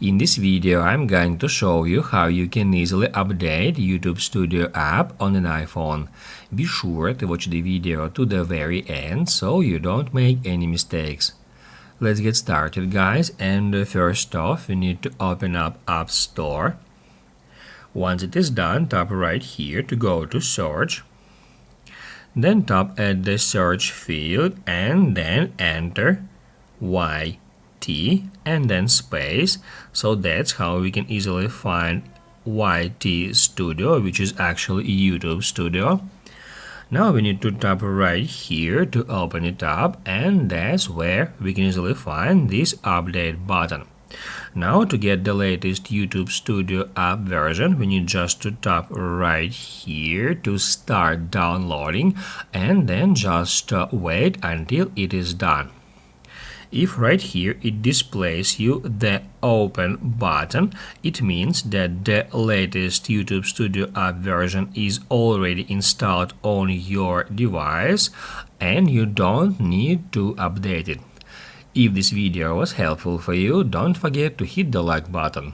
In this video, I'm going to show you how you can easily update YouTube Studio app on an iPhone. Be sure to watch the video to the very end so you don't make any mistakes. Let's get started, guys, and first off, we need to open up App Store. Once it is done, tap right here to go to Search. Then tap at the search field and then enter YT and then space. So that's how we can easily find YT Studio, which is actually YouTube Studio. Now we need to tap right here to open it up, and that's where we can easily find this update button. Now to get the latest YouTube Studio app version, we need just to tap right here to start downloading and then just wait until it is done. If right here it displays you the open button, it means that the latest YouTube Studio app version is already installed on your device and you don't need to update it. If this video was helpful for you, don't forget to hit the like button.